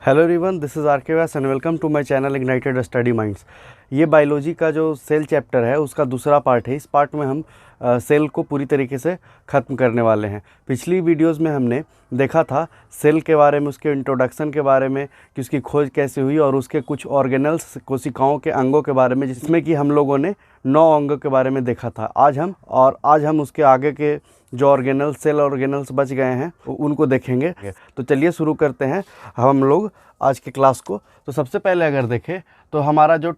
Hello everyone, this is R K Vyas and welcome to my channel ignited study minds. ये biology का जो cell chapter है उसका दूसरा पार्ट है। इस पार्ट में हम सेल को पूरी तरीके से ख़त्म करने वाले हैं। पिछली वीडियोस में हमने देखा था सेल के बारे में, उसके इंट्रोडक्शन के बारे में कि उसकी खोज कैसे हुई और उसके कुछ ऑर्गेनल्स, कोशिकाओं के अंगों के बारे में, जिसमें कि हम लोगों ने 9 अंगों के बारे में देखा था। आज हम उसके आगे के जो ऑर्गेनल्स, सेल ऑर्गेनल्स बच गए हैं उनको देखेंगे। तो चलिए शुरू करते हैं हम लोग आज के क्लास को। तो सबसे पहले अगर देखें तो हमारा जो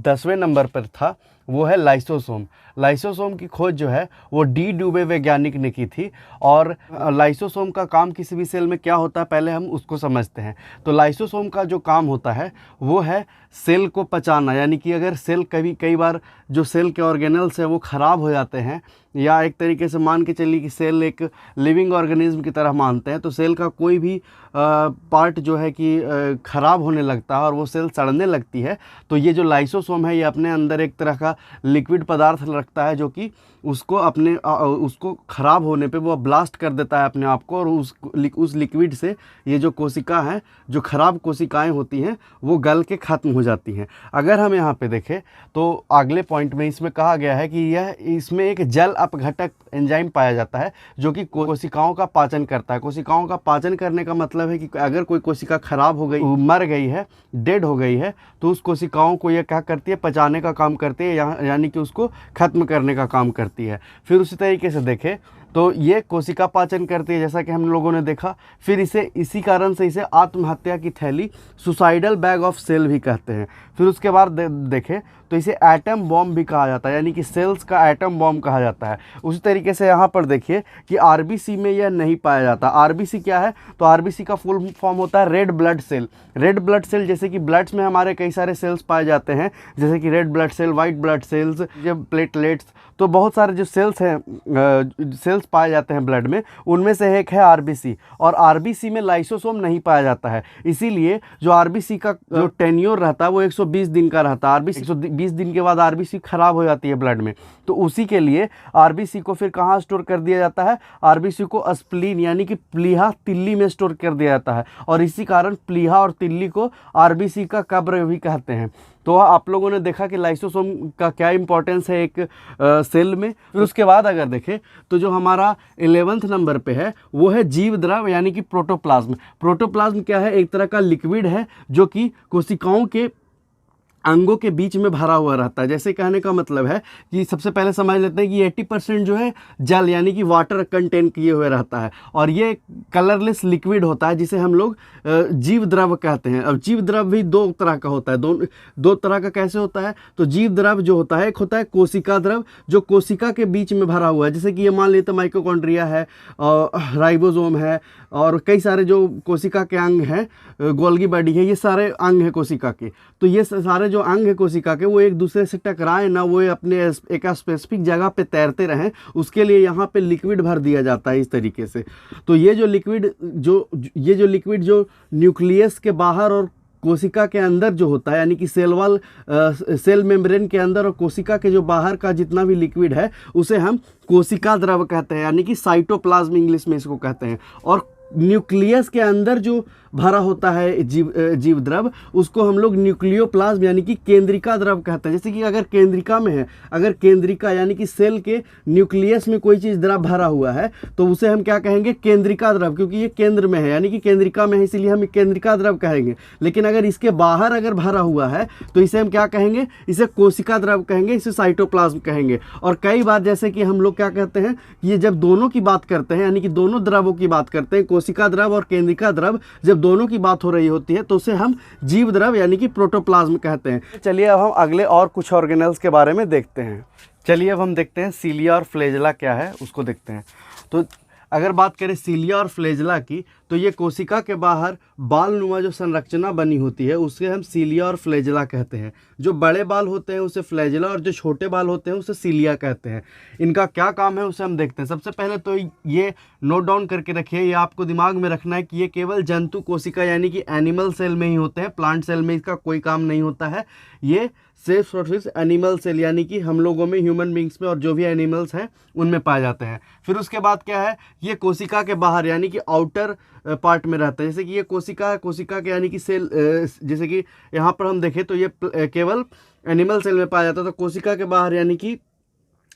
10वें नंबर पर था वो है लाइसोसोम। लाइसोसोम की खोज जो है वो डी ड्यूबे वैज्ञानिक ने की थी। और लाइसोसोम का काम किसी भी सेल में क्या होता है पहले हम उसको समझते हैं। तो लाइसोसोम का जो काम होता है वो है सेल को पचाना, यानी कि अगर सेल कई बार जो सेल के ऑर्गेनल्स हैं वो ख़राब हो जाते हैं, या एक तरीके से मान के चलिए कि सेल एक लिविंग ऑर्गेनिज्म की तरह मानते हैं, तो सेल का कोई भी पार्ट जो है कि ख़राब होने लगता है और वो सेल सड़ने लगती है, तो ये जो लाइसोसोम है ये अपने अंदर एक तरह का लिक्विड पदार्थ रखता है जो कि उसको ख़राब होने पे वो ब्लास्ट कर देता है अपने आप को, और उस लिक्विड से ये जो कोशिका हैं, जो ख़राब कोशिकाएं होती हैं, वो गल के ख़त्म हो जाती हैं। अगर हम यहाँ पे देखें तो अगले पॉइंट में इसमें कहा गया है कि इसमें एक जल अपघटक एंजाइम पाया जाता है जो कि कोशिकाओं का पाचन करता है। कोशिकाओं का पाचन करने का मतलब है कि अगर कोई कोशिका ख़राब हो गई, मर गई है, डेड हो गई है, तो उस कोशिकाओं को ये क्या करती है, पचाने का काम करती है, यानी कि उसको ख़त्म करने का काम करती है। फिर उसी तरीके से देखें तो ये कोशिका पाचन करती है जैसा कि हम लोगों ने देखा। फिर इसी कारण से इसे आत्महत्या की थैली, सुसाइडल बैग ऑफ सेल भी कहते हैं। फिर उसके बाद देखें तो इसे एटम बॉम्ब भी कहा जाता है, यानी कि सेल्स का एटम बॉम्ब कहा जाता है। उसी तरीके से यहाँ पर देखिए कि आरबीसी में यह नहीं पाया जाता। आरबीसी क्या है, तो आरबीसी का फुल फॉर्म होता है red blood cell. Red blood cell, जैसे कि ब्लड्स में हमारे कई सारे सेल्स पाए जाते हैं, जैसे कि red blood cell, white blood cells, जब प्लेटलेट्स, तो बहुत सारे जो सेल्स हैं, सेल्स पाए जाते हैं ब्लड में, उनमें से एक है आरबीसी। और आरबीसी में लाइसोसोम नहीं पाया जाता है, इसीलिए जो आरबीसी का जो टेन्योर रहता है वो 120 दिन का रहता है। आरबीसी 120 दिन के बाद आरबीसी खराब हो जाती है ब्लड में, तो उसी के लिए आरबीसी को फिर कहाँ स्टोर कर दिया जाता है, आरबीसी को स्प्लीन यानी कि प्लीहा, तिल्ली में स्टोर कर दिया जाता है। और इसी कारण प्लीहा और तिल्ली को आरबीसी का कब्र भी कहते हैं। तो आप लोगों ने देखा कि लाइसोसोम का क्या इंपॉर्टेंस है एक सेल में। फिर उसके बाद अगर देखें तो जो हमारा 11वें नंबर पे है वो है जीव द्रव, यानी कि प्रोटोप्लाज्म। प्रोटोप्लाज्म क्या है, एक तरह का लिक्विड है जो कि कोशिकाओं के अंगों के बीच में भरा हुआ रहता है। जैसे कहने का मतलब है कि सबसे पहले समझ लेते हैं कि 80% जो है जल यानी कि वाटर कंटेन किए हुए रहता है, और ये कलरलेस लिक्विड होता है जिसे हम लोग जीव द्रव कहते हैं। अब जीव द्रव भी दो तरह का होता है। दो तरह का कैसे होता है, तो जीव द्रव जो होता है, एक होता है कोशिका द्रव जो कोशिका के बीच में भरा हुआ है, जैसे कि ये मान लेते माइटोकॉन्ड्रिया है, राइबोसोम है, और कई सारे जो कोशिका के अंग हैं, गोल्गी बॉडी है, ये सारे अंग हैं कोशिका के। तो ये सारे जो अंग है कोशिका के वो एक दूसरे से टकराए ना, वो अपने एक स्पेसिफिक जगह पे तैरते रहें, उसके लिए यहाँ पे लिक्विड भर दिया जाता है इस तरीके से। तो ये जो लिक्विड जो न्यूक्लियस के बाहर और कोशिका के अंदर जो होता है, यानी कि सेल मेम्ब्रेन के अंदर और कोशिका के जो बाहर का जितना भी लिक्विड है उसे हम कोशिका द्रव कहते हैं, यानी कि साइटोप्लाज्म इंग्लिश में इसको कहते हैं। और न्यूक्लियस के अंदर जो भरा होता है जीव द्रव, उसको हम लोग न्यूक्लियोप्लाज्म यानी कि केंद्रिका द्रव कहते हैं। जैसे कि अगर केंद्रिका में है, अगर केंद्रिका यानी कि सेल के न्यूक्लियस में कोई चीज़ द्रव भरा हुआ है तो उसे हम क्या कहेंगे, केंद्रिका द्रव, क्योंकि ये केंद्र में है, यानी कि केंद्रिका में है, इसीलिए हम केंद्रिका द्रव कहेंगे। लेकिन अगर इसके बाहर अगर भरा हुआ है तो इसे हम क्या कहेंगे, इसे कोशिका द्रव कहेंगे, इसे साइटोप्लाज्म कहेंगे। और कई बार जैसे कि हम लोग क्या कहते हैं, ये जब दोनों की बात करते हैं, यानी कि दोनों द्रवों की बात करते हैं, कोशिका द्रव और केंद्रिका द्रव, जब दोनों की बात हो रही होती है तो उसे हम जीव द्रव यानी कि प्रोटोप्लाज्म कहते हैं। चलिए अब हम अगले और कुछ ऑर्गेनल्स के बारे में देखते हैं। चलिए अब हम देखते हैं सीलिया और फ्लैजेला क्या है, उसको देखते हैं। तो अगर बात करें सीलिया और फ्लैजेला की, तो ये कोशिका के बाहर बाल नुमा जो संरचना बनी होती है उसे हम सीलिया और फ्लैजेला कहते हैं। जो बड़े बाल होते हैं उसे फ्लैजेला, और जो छोटे बाल होते हैं उसे सीलिया कहते हैं। इनका क्या काम है उसे हम देखते हैं। सबसे पहले तो ये नोट डाउन करके रखिए, ये आपको दिमाग में रखना है कि ये केवल जंतु कोशिका यानी कि एनिमल सेल में ही होते हैं, प्लांट सेल में इसका कोई काम नहीं होता है। ये सिर्फ प्रोसेस एनिमल सेल यानी कि हम लोगों में, ह्यूमन बींग्स में और जो भी एनिमल्स हैं उनमें पाए जाते हैं। फिर उसके बाद क्या है, ये कोशिका के बाहर यानी कि आउटर पार्ट में रहता है। जैसे कि ये कोशिका है, कोशिका के यानी कि सेल, जैसे कि यहाँ पर हम देखें तो ये केवल एनिमल सेल में पाया जाता है। तो कोशिका के बाहर यानी कि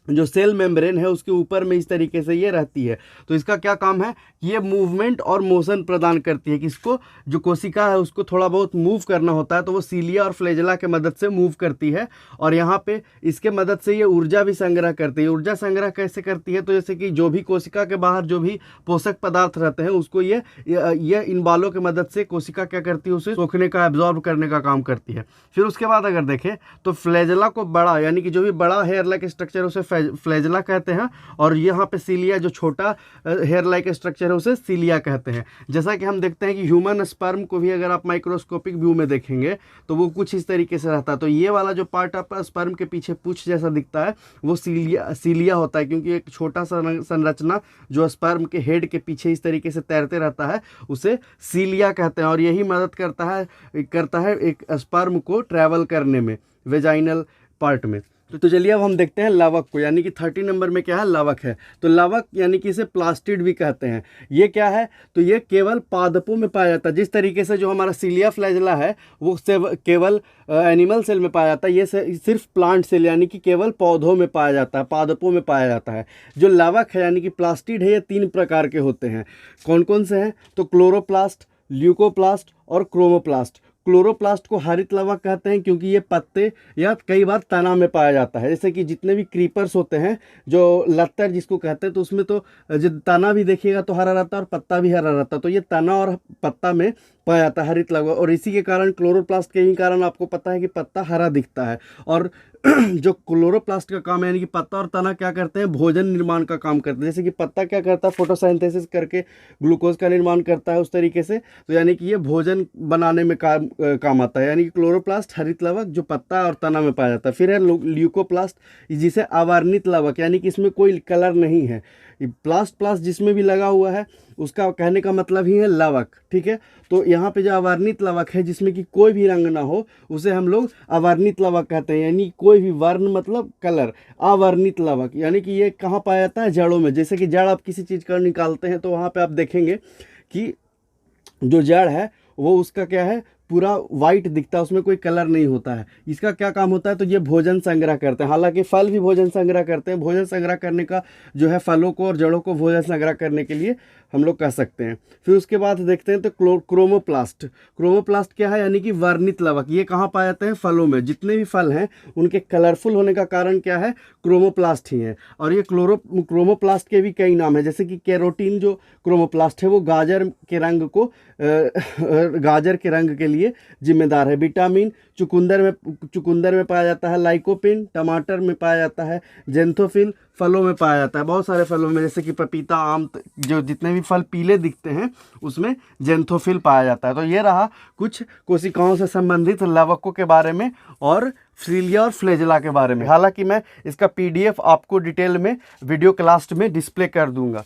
जो सेल मेम्ब्रेन है उसके ऊपर में इस तरीके से ये रहती है। तो इसका क्या काम है, ये मूवमेंट और मोशन प्रदान करती है। किसको, जो कोशिका है उसको थोड़ा बहुत मूव करना होता है तो वो सीलिया और फ्लैजेला के मदद से मूव करती है। और यहाँ पे इसके मदद से ये ऊर्जा भी संग्रह करती है। ऊर्जा संग्रह कैसे करती है, तो जैसे कि जो भी कोशिका के बाहर जो भी पोषक पदार्थ रहते हैं उसको ये इन बालों की मदद से कोशिका क्या करती है, उसे सोखने का, एब्जॉर्ब करने का काम करती है। फिर उसके बाद अगर देखें तो फ्लैजेला को बड़ा, यानी कि जो भी बड़ा हेयर लाइक स्ट्रक्चर उसे फ्लैजेला कहते हैं। और यहाँ पे सीलिया जो छोटा हेयर लाइक स्ट्रक्चर है उसे सीलिया कहते हैं। जैसा कि हम देखते हैं कि ह्यूमन स्पर्म को भी अगर आप माइक्रोस्कोपिक व्यू में देखेंगे तो वो कुछ इस तरीके से रहता है। तो ये वाला जो पार्ट आपका स्पर्म के पीछे पूंछ जैसा दिखता है वो सीलिया होता है, क्योंकि एक छोटा सा संरचना जो स्पर्म के हेड के पीछे इस तरीके से तैरते रहता है उसे सीलिया कहते हैं। और यही मदद करता है एक स्पर्म को ट्रैवल करने में वेजाइनल पार्ट में। तो चलिए अब हम देखते हैं लावक को, यानी कि 30 नंबर में क्या है, लावक है। तो लावक यानी कि इसे प्लास्टिड भी कहते हैं। ये क्या है, तो ये केवल पादपों में पाया जाता है। जिस तरीके से जो हमारा सीलिया फ्लैजेला है वो केवल एनिमल सेल में पाया जाता है, ये सिर्फ प्लांट सेल यानी कि केवल पौधों में पाया जाता है, पादपों में पाया जाता है। जो लावक है यानी कि प्लास्टिड है, ये 3 प्रकार के होते हैं। कौन कौन से हैं, तो क्लोरोप्लास्ट, ल्यूकोप्लास्ट और क्रोमोप्लास्ट। क्लोरोप्लास्ट को हरित लावक कहते हैं क्योंकि ये पत्ते या कई बार तना में पाया जाता है। जैसे कि जितने भी क्रीपर्स होते हैं, जो लत्तर जिसको कहते हैं, तो उसमें तो जो तना भी देखिएगा तो हरा रहता है और पत्ता भी हरा रहता है। तो ये तना और पत्ता में पाया जाता है हरित लावक। और इसी के कारण क्लोरोप्लास्ट के ही कारण आपको पता है कि पत्ता हरा दिखता है। और जो क्लोरोप्लास्ट का काम है यानी कि पत्ता और तना क्या करते हैं, भोजन निर्माण का काम करते हैं। जैसे कि पत्ता क्या करता है, फोटोसिंथेसिस करके ग्लूकोज का निर्माण करता है उस तरीके से। तो यानी कि ये भोजन बनाने में काम आता है। यानी कि क्लोरोप्लास्ट हरित लावक जो पत्ता और तना में पाया जाता है। फिर है ल्यूकोप्लास्ट, जिसे अवर्णित लावक, यानी कि इसमें कोई कलर नहीं है। प्लास्ट जिसमें भी लगा हुआ है उसका कहने का मतलब ही है लावक, ठीक है। तो यहाँ पे जो अवर्णित लावक है जिसमें कि कोई भी रंग ना हो उसे हम लोग अवर्णित लावक कहते हैं। यानी कोई भी वर्ण मतलब कलर, अवर्णित लावक। यानी कि ये कहाँ पाया जाता है, जड़ों में। जैसे कि जड़ आप किसी चीज़ का निकालते हैं तो वहाँ पे आप देखेंगे कि जो जड़ है वो उसका क्या है, पूरा वाइट दिखता है, उसमें कोई कलर नहीं होता है। इसका क्या काम होता है, तो ये भोजन संग्रह करते हैं। हालांकि फल भी भोजन संग्रह करते हैं। भोजन संग्रह करने का जो है, फलों को और जड़ों को भोजन संग्रह करने के लिए हम लोग कह सकते हैं। फिर उसके बाद देखते हैं तो क्रोमोप्लास्ट। क्रोमोप्लास्ट क्या है, यानी कि वर्णित लावक। ये कहाँ पाए जाते हैं, फलों में। जितने भी फल हैं उनके कलरफुल होने का कारण क्या है, क्रोमोप्लास्ट ही है। और ये क्रोमोप्लास्ट के भी कई नाम है। जैसे कि कैरोटीन जो क्रोमोप्लास्ट है वो गाजर के रंग के लिए जिम्मेदार है। विटामिन चुकंदर में पाया जाता है। लाइकोपिन टमाटर में पाया जाता है। जेंथोफिल फलों में पाया जाता है, बहुत सारे फलों में, जैसे कि पपीता, आम, जो जितने भी फल पीले दिखते हैं उसमें जेंथोफिल पाया जाता है। तो ये रहा कुछ कोशिकाओं से संबंधित लावकों के बारे में और सीलिया और फ्लैजेला के बारे में। हालांकि मैं इसका PDF आपको डिटेल में वीडियो क्लास में डिस्प्ले कर दूंगा।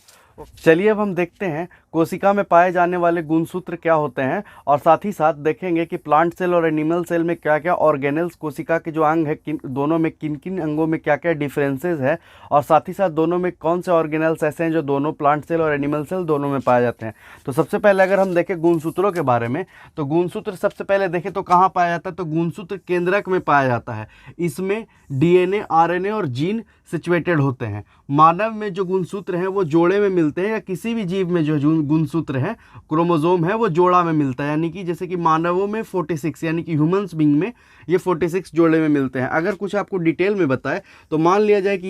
चलिए अब हम देखते हैं कोशिका में पाए जाने वाले गुणसूत्र क्या होते हैं, और साथ ही साथ देखेंगे कि प्लांट सेल और एनिमल सेल में क्या क्या ऑर्गेनल्स, कोशिका के जो अंग है दोनों में किन किन अंगों में क्या क्या डिफरेंसेस है, और साथ ही साथ दोनों में कौन से ऑर्गेनल्स ऐसे हैं जो दोनों प्लांट सेल और एनिमल सेल दोनों में पाए जाते हैं। तो सबसे पहले अगर हम देखें गुणसूत्रों के बारे में, तो गुणसूत्र सबसे पहले देखें तो कहाँ पाया जाता है, तो गुणसूत्र केंद्रक में पाया जाता है। इसमें DNA, RNA और जीन सिचुएटेड होते हैं। मानव में जो गुणसूत्र हैं वो जोड़े में मिलते हैं, या किसी भी जीव में जो गुणसूत्र है, क्रोमोसोम है, वो जोड़ा में मिलता है। यानी कि जैसे कि मानवों में 46, यानी कि ह्यूमंस बीइंग में ये 46 जोड़े में मिलते हैं। अगर कुछ आपको डिटेल में बताए तो मान लिया जाए कि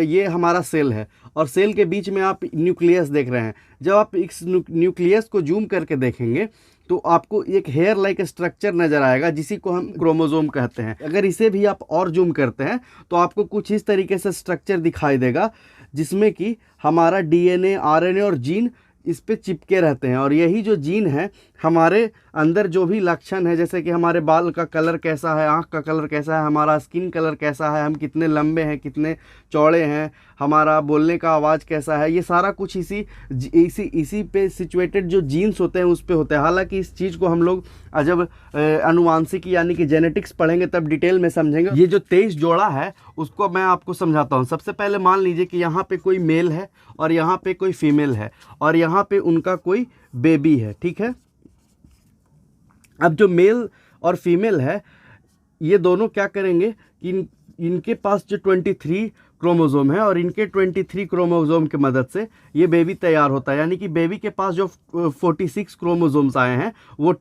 ये हमारा सेल है और सेल के बीच में आप न्यूक्लियस देख रहे हैं। जब आप इस न्यूक्लियस को जूम करके देखेंगे तो आपको एक हेयर लाइक स्ट्रक्चर नजर आएगा, जिसी को हम क्रोमोसोम कहते हैं। अगर इसे भी आप और जूम करते हैं तो आपको कुछ इस तरीके से स्ट्रक्चर दिखाई देगा, जिसमें कि हमारा DNA, RNA और जीन इस पे चिपके रहते हैं। और यही जो जीन है हमारे अंदर जो भी लक्षण है, जैसे कि हमारे बाल का कलर कैसा है, आँख का कलर कैसा है, हमारा स्किन कलर कैसा है, हम कितने लंबे हैं, कितने चौड़े हैं, हमारा बोलने का आवाज़ कैसा है, ये सारा कुछ इसी पे सिचुएटेड जो जीन्स होते हैं उस पे होते हैं। हालांकि इस चीज़ को हम लोग जब अनुवांशिकी यानी कि जेनेटिक्स पढ़ेंगे तब डिटेल में समझेंगे। ये जो 23 जोड़ा है उसको मैं आपको समझाता हूँ। सबसे पहले मान लीजिए कि यहाँ पे कोई मेल है और यहाँ पे कोई फीमेल है और यहाँ पे उनका कोई बेबी है, ठीक है। अब जो मेल और फीमेल है ये दोनों क्या करेंगे कि इनके पास जो 23 क्रोमोसोम है और इनके 23 क्रोमोसोम की मदद से ये बेबी तैयार होता है। यानी कि बेबी के पास जो 46 क्रोमोसोम्स आए हैं वो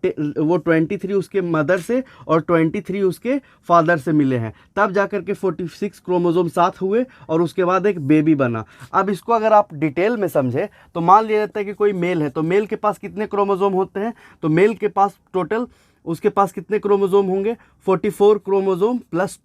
23 उसके मदर से और 23 उसके फादर से मिले हैं, तब जाकर के 46 क्रोमोसोम साथ हुए और उसके बाद एक बेबी बना। अब इसको अगर आप डिटेल में समझे तो मान लिया जाता है कि कोई मेल है, तो मेल के पास कितने क्रोमोसोम होते हैं, तो मेल के पास टोटल उसके पास कितने क्रोमोसोम होंगे, 44 क्रोमोसोम प्लस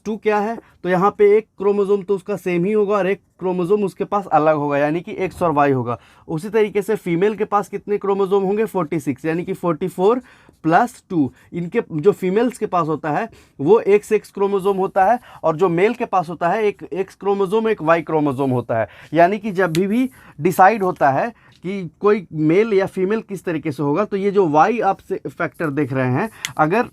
टू क्या है, तो यहाँ पे एक क्रोमोसोम तो उसका सेम ही होगा और एक क्रोमोसोम उसके पास अलग होगा, यानी कि एक्स और वाई होगा। उसी तरीके से फीमेल के पास कितने क्रोमोसोम होंगे, 46, यानी कि 44 प्लस 2। इनके जो फीमेल्स के पास होता है वो एक्स क्रोमोसोम होता है और जो मेल के पास होता है एक एक्स क्रोमोसोम एक वाई क्रोमोसोम होता है। यानी कि जब भी डिसाइड होता है कि कोई मेल या फीमेल किस तरीके से होगा, तो ये जो वाई आप फैक्टर देख रहे हैं, अगर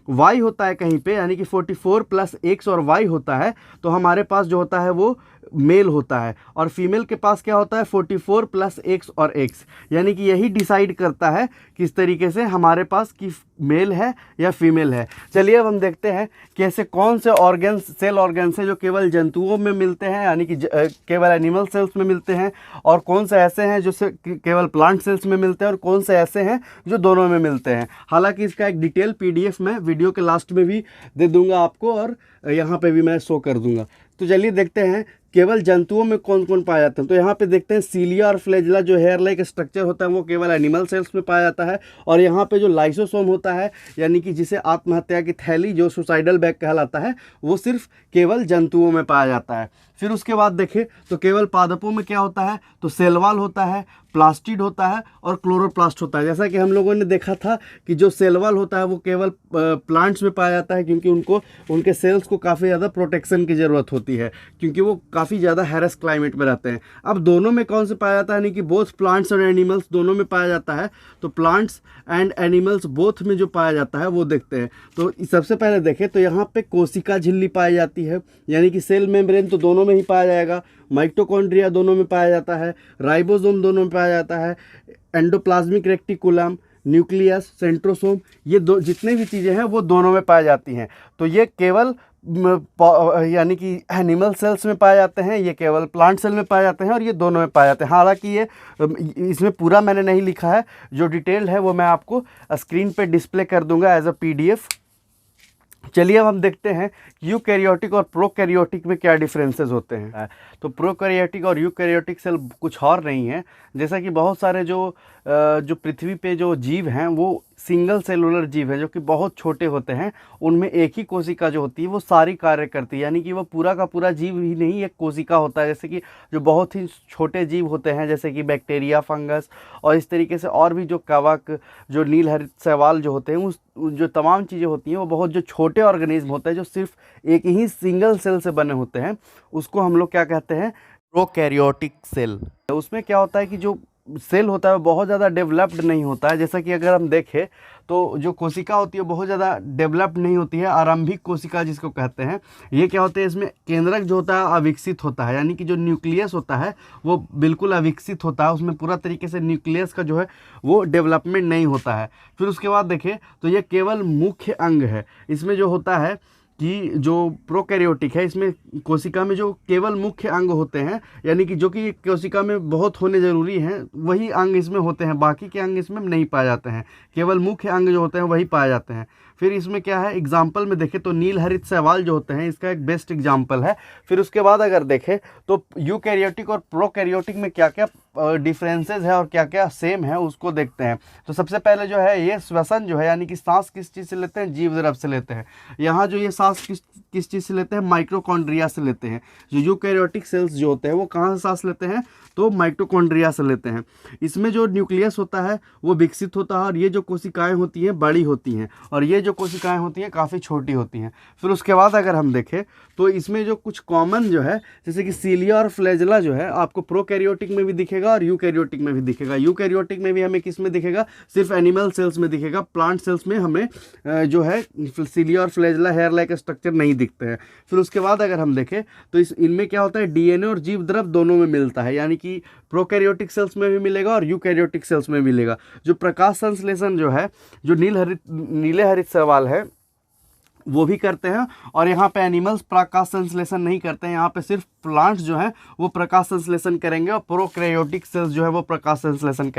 वाई होता है कहीं पे यानी कि 44 प्लस एक्स और वाई होता है तो हमारे पास जो होता है वो मेल होता है, और फीमेल के पास क्या होता है 44 प्लस एक्स और एक्स, यानी कि यही डिसाइड करता है किस तरीके से हमारे पास कि मेल है या फीमेल है। चलिए अब हम देखते हैं कि ऐसे कौन से ऑर्गन्स, सेल ऑर्गन्स हैं जो केवल जंतुओं में मिलते हैं यानी कि केवल एनिमल सेल्स में मिलते हैं, और कौन से ऐसे हैं जो केवल प्लांट सेल्स में मिलते हैं, और कौन से ऐसे हैं जो दोनों में मिलते हैं। हालांकि इसका एक डिटेल PDF मैं वीडियो के लास्ट में भी दे दूंगा आपको और यहाँ पे भी मैं शो कर दूंगा। तो चलिए देखते हैं केवल जंतुओं में कौन कौन पाया जाता है। तो यहाँ पे देखते हैं सीलिया और फ्लैजिला जो हेयर लाइक स्ट्रक्चर होता है वो केवल एनिमल सेल्स में पाया जाता है, और यहाँ पे जो लाइसोसोम होता है यानी कि जिसे आत्महत्या की थैली जो सुसाइडल बैग कहलाता है वो सिर्फ केवल जंतुओं में पाया जाता है। फिर उसके बाद देखें तो केवल पादपों में क्या होता है, तो सेल वॉल होता है, प्लास्टिड होता है और क्लोरोप्लास्ट होता है। जैसा कि हम लोगों ने देखा था कि जो सेल वॉल होता है वो केवल प्लांट्स में पाया जाता है क्योंकि उनके सेल्स को काफ़ी ज़्यादा प्रोटेक्शन की ज़रूरत होती है क्योंकि वो काफ़ी ज़्यादा हैरस क्लाइमेट में रहते हैं। अब दोनों में कौन से पाया जाता है, यानी कि बोथ प्लांट्स और एनिमल्स दोनों में पाया जाता है। तो प्लांट्स एंड एनिमल्स बोथ में जो पाया जाता है वो देखते हैं। तो सबसे पहले देखें तो यहाँ पे कोशिका झिल्ली पाई जाती है, यानी कि सेल मेम्ब्रेन तो दोनों में ही पाया जाएगा, माइटोकॉन्ड्रिया दोनों में पाया जाता है, राइबोसोम दोनों में पाया जाता है, एंडोप्लाज्मिक रेक्टिकुलम, न्यूक्लियस, सेंट्रोसोम, ये दो जितने भी चीज़ें हैं वो दोनों में पाई जाती हैं। तो ये केवल यानी कि एनिमल सेल्स में पाए जाते हैं, ये केवल प्लांट सेल में पाए जाते हैं और ये दोनों में पाए जाते हैं। हालांकि ये इसमें पूरा मैंने नहीं लिखा है, जो डिटेल्ड है वो मैं आपको स्क्रीन पे डिस्प्ले कर दूंगा एज अ PDF। चलिए अब हम देखते हैं यूकैरियोटिक और प्रोकैरियोटिक में क्या डिफरेंसेस होते हैं। तो प्रोकैरियोटिक और यूकैरियोटिक सेल कुछ और नहीं है, जैसा कि बहुत सारे जो पृथ्वी पे जो जीव हैं वो सिंगल सेलुलर जीव हैं जो कि बहुत छोटे होते हैं, उनमें एक ही कोशिका जो होती है वो सारी कार्य करती है, यानी कि वो पूरा का पूरा जीव ही नहीं एक कोशिका होता है। जैसे कि जो बहुत ही छोटे जीव होते हैं जैसे कि बैक्टीरिया, फंगस और इस तरीके से और भी जो कवक, जो नीलहरित शैवाल जो होते हैं, उस जो तमाम चीज़ें होती हैं वो बहुत जो छोटे ऑर्गेनिज्म होते हैं जो सिर्फ एक ही सिंगल सेल से बने होते हैं, उसको हम लोग क्या कहते हैं, प्रोकैरियोटिक सेल। उसमें क्या होता है कि जो सेल होता है वो बहुत ज़्यादा डेवलप्ड नहीं होता है। जैसा कि अगर हम देखें तो जो कोशिका होती है बहुत ज़्यादा डेवलप्ड नहीं होती है, आरंभिक कोशिका जिसको कहते हैं। ये क्या होते हैं, इसमें केंद्रक जो होता है अविकसित होता है, यानी कि जो न्यूक्लियस होता है वो बिल्कुल अविकसित होता है, उसमें पूरा तरीके से न्यूक्लियस का जो है वो डेवलपमेंट नहीं होता है। फिर उसके बाद देखें तो ये केवल मुख्य अंग है। इसमें जो होता है कि जो प्रोकैरियोटिक है इसमें कोशिका में जो केवल मुख्य अंग होते हैं, यानी कि जो कि कोशिका में बहुत होने ज़रूरी हैं, वही अंग इसमें होते हैं, बाकी के अंग इसमें नहीं पाए जाते हैं, केवल मुख्य अंग जो होते हैं वही पाए जाते हैं। फिर इसमें क्या है, एग्जाम्पल में देखें तो नीलहरित शैवाल जो होते हैं इसका एक बेस्ट एग्जाम्पल है। फिर उसके बाद अगर देखें तो यूकैरियोटिक और प्रोकैरियोटिक में क्या क्या डिफरेंसेस है और क्या क्या सेम है उसको देखते हैं। तो सबसे पहले जो है ये श्वसन जो है यानी कि सांस किस चीज़ से लेते हैं, जीव द्रव से लेते हैं। यहाँ जो ये सांस किस चीज़ से लेते हैं, माइटोकॉन्ड्रिया से लेते हैं। जो यूकैरियोटिक सेल्स जो होते हैं वो कहाँ से सांस लेते हैं, तो माइटोकॉन्ड्रिया से लेते हैं। इसमें जो न्यूक्लियस होता है वो विकसित होता है और ये जो कोशिकाएं होती हैं बड़ी होती हैं और ये जो कोशिकाएं होती हैं काफ़ी छोटी होती हैं। फिर उसके बाद अगर हम देखें तो इसमें जो कुछ कॉमन जो है जैसे कि सीलिया और फ्लैजेला जो है आपको प्रोकैरियोटिक में भी दिखेगा और यूकैरियोटिक में भी दिखेगा। यूकैरियोटिक में भी हमें किस में दिखेगा, सिर्फ एनिमल सेल्स में दिखेगा। प्लांट सेल्स में हमें जो है सीलिया और फ्लैजेला हेयर लाइक स्ट्रक्चर नहीं दिखते हैं। फिर उसके बाद अगर हम देखें तो इनमें क्या होता है, डीएनए और जीव द्रव दोनों में मिलता है, यानी कि प्रोकैरियोटिक सेल्स में भी मिलेगा और यूकैरियोटिक सेल्स में मिलेगा। जो प्रकाश संश्लेषण जो है, जो नीले हरित सवाल है वो भी करते हैं और यहाँ पे एनिमल्स प्रकाश संश्लेषण नहीं करते हैं। यहाँ पे सिर्फ प्लांट्स जो है वो प्रकाश संश्लेषण करेंगे और प्रोकैरियोटिक सेल्स जो है वो प्रकाश संश्लेषण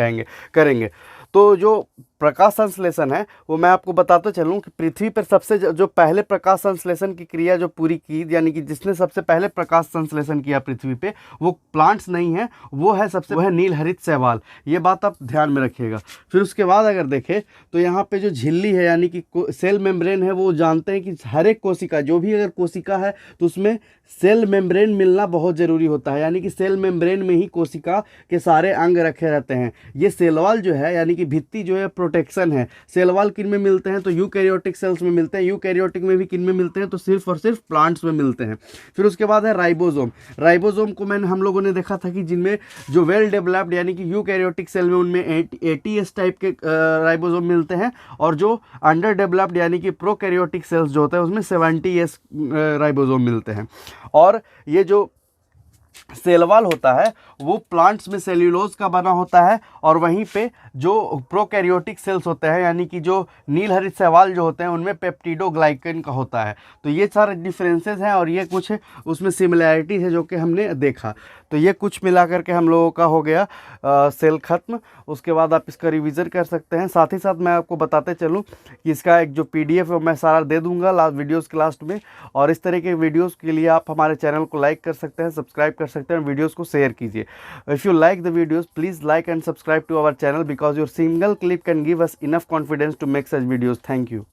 करेंगे। तो जो प्रकाश संश्लेषण है वो मैं आपको बताते चलूँ कि पृथ्वी पर सबसे जो पहले प्रकाश संश्लेषण की क्रिया जो पूरी की, यानी कि जिसने सबसे पहले प्रकाश संश्लेषण किया पृथ्वी पे, वो प्लांट्स नहीं है, वो है नील हरित शैवाल। ये बात आप ध्यान में रखिएगा। फिर उसके बाद अगर देखें तो यहाँ पे जो झिल्ली है यानी कि सेल मेम्ब्रेन है, वो जानते हैं कि हर एक कोशिका, जो भी अगर कोशिका है तो उसमें सेल मेम्ब्रेन मिलना बहुत ज़रूरी होता है, यानी कि सेल मेम्ब्रेन में ही कोशिका के सारे अंग रखे रहते हैं। ये सेल वॉल जो है यानी कि भित्ति जो है प्रोटेक्शन है। सेल वॉल किन में मिलते हैं, तो यूकैरियोटिक सेल्स में मिलते हैं। यूकैरियोटिक में भी किन में मिलते हैं, तो सिर्फ और सिर्फ प्लांट्स में मिलते हैं। फिर उसके बाद है राइबोसोम। राइबोसोम को हम लोगों ने देखा था कि जिनमें जो वेल डेवलप्ड यानी कि यूकैरियोटिक सेल में उनमें 80s टाइप के राइबोसोम मिलते हैं और जो अंडर डेवलप्ड यानी कि प्रोकैरियोटिक सेल्स जो होते हैं उसमें 70s राइबोसोम मिलते हैं। और ये जो सेल वॉल होता है वो प्लांट्स में सेल्यूलोज का बना होता है और वहीं पे जो प्रोकैरियोटिक सेल्स होते हैं यानी कि जो नील हरित शैवाल जो होते हैं उनमें पेप्टिडोग्लाइकन का होता है। तो ये सारे डिफरेंसेस हैं और ये कुछ उसमें सिमिलैरिटीज है जो कि हमने देखा। तो ये कुछ मिला करके हम लोगों का हो गया सेल खत्म। उसके बाद आप इसका रिवीजन कर सकते हैं। साथ ही साथ मैं आपको बताते चलूँ कि इसका एक जो PDF है मैं सारा दे दूँगा वीडियोज़ के लास्ट में। और इस तरह के वीडियोज़ के लिए आप हमारे चैनल को लाइक कर सकते हैं, सब्सक्राइब कर सकते हैं, वीडियोज़ को शेयर कीजिए। If you like the videos, please like and subscribe to our channel because your single clip can give us enough confidence to make such videos. Thank you.